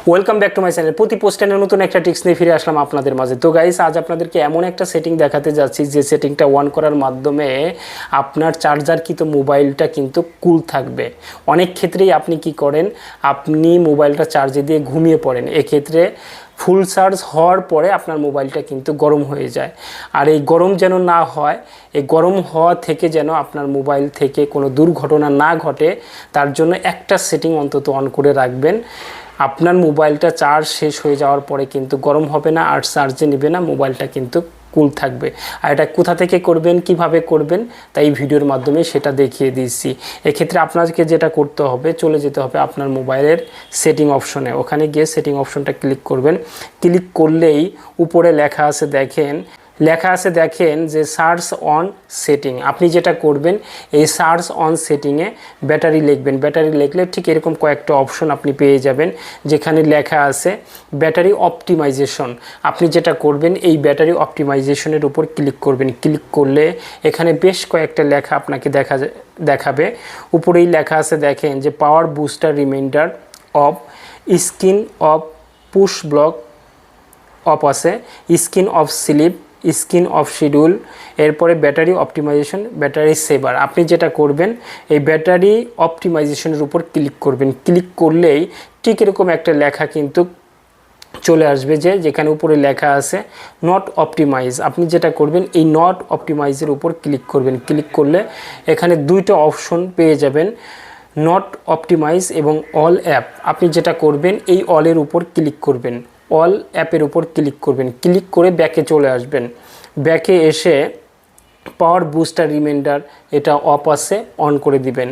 Welcome back to my channel. প্রতি পোস্টারে নতুন একটা টিপস নিয়ে ফিরে আসলাম আপনাদের মাঝে। তো গাইস, আজ আপনাদেরকে এমন একটা সেটিং দেখাতে যাচ্ছি যে সেটিংটা অন করার মাধ্যমে আপনার চার্জারকৃত মোবাইলটা কিন্তু কুল থাকবে। অনেক ক্ষেত্রেই আপনি কি করেন, আপনি মোবাইলটা চার্জে দিয়ে ঘুমিয়ে পড়েন, এক্ষেত্রে ফুল চার্জ হওয়ার পরে আপনার মোবাইলটা কিন্তু গরম হয়ে যায়। আর এই গরম যেন না হয়, এই গরম হওয়া থেকে যেন আপনার মোবাইল থেকে কোনো দুর্ঘটনা না ঘটে, তার জন্য একটা সেটিং অন্তত অন করে রাখবেন। আপনার মোবাইলটা চার্জ শেষ হয়ে যাওয়ার পরে কিন্তু গরম হবে না, আর চার্জে নেবে না, মোবাইলটা কিন্তু কুল থাকবে। আর এটা কোথা থেকে করবেন, কিভাবে করবেন, তাই ভিডিওর মাধ্যমে সেটা দেখিয়ে দিচ্ছি। এক্ষেত্রে আপনাকে যেটা করতে হবে, চলে যেতে হবে আপনার মোবাইলের সেটিং অপশনে। ওখানে গিয়ে সেটিং অপশনটা ক্লিক করবেন। ক্লিক করলেই উপরে লেখা আছে দেখেন যে সার্চ অন সেটিং। আপনি যেটা করবেন, এই সার্চ অন সেটিংয়ে ব্যাটারি লিখবেন। ব্যাটারি লিখলে ঠিক এরকম কয়েকটা অপশন আপনি পেয়ে যাবেন, যেখানে লেখা আছে ব্যাটারি অপটিমাইজেশন। আপনি যেটা করবেন, এই ব্যাটারি অপটিমাইজেশনের উপর ক্লিক করবেন। ক্লিক করলে এখানে বেশ কয়েকটা লেখা আপনাকে দেখাবে। উপরেই লেখা আছে দেখেন যে power booster reminder off, screen off push block off আছে, screen off sleep, screen off schedule, এরপরে ব্যাটারি অপটিমাইজেশন, ব্যাটারি সেভার। আপনি যেটা করবেন, এই ব্যাটারি অপটিমাইজেশনের উপর ক্লিক করবেন। ক্লিক করলেই ঠিক এরকম একটা লেখা কিন্তু চলে আসবে, যেখানে উপরে লেখা আছে নট অপটিমাইজ। আপনি যেটা করবেন, এই নট অপটিমাইজের উপর ক্লিক করবেন। ক্লিক করলে এখানে দুইটা অপশন পেয়ে যাবেন, নট অপটিমাইজ এবং অল অ্যাপ। আপনি যেটা করবেন, এই অলের উপর ক্লিক করবেন, অল অ্যাপের উপর ক্লিক করবেন। ক্লিক করে ব্যাকে চলে আসবেন। ব্যাকে এসে পাওয়ার বুস্টার রিমাইন্ডার এটা অফ আছে, অন করে দিবেন।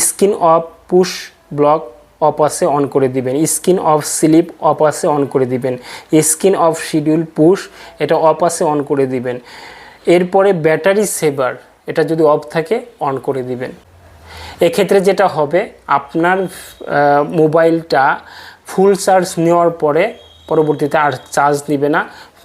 Screen off push block off আছে, অন করে দিবেন। স্ক্রিন অফ স্লিপ অফ আছে, অন করে দিবেন। স্ক্রিন অফ শিডিউল পুশ এটা অফ আছে, অন করে দিবেন। এরপরে ব্যাটারি সেভার এটা যদি অফ থাকে, অন করে দিবেন। এক্ষেত্রে যেটা হবে, আপনার মোবাইলটা ফুল চার্জ নেওয়ার পরে পরবর্তীতে আর চার্জ নেবে না,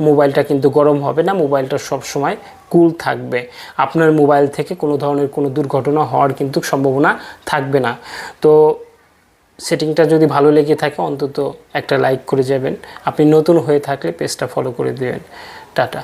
মোবাইলটা কিন্তু গরম হবে না, মোবাইলটা সব সময় কুল থাকবে। আপনার মোবাইল থেকে কোনো ধরনের কোনো দুর্ঘটনা হওয়ার কিন্তু সম্ভাবনা থাকবে না। তো সেটিংটা যদি ভালো লেগে থাকে, অন্তত একটা লাইক করে যাবেন। আপনি নতুন হয়ে থাকলে পেজটা ফলো করে দেবেন। টাটা।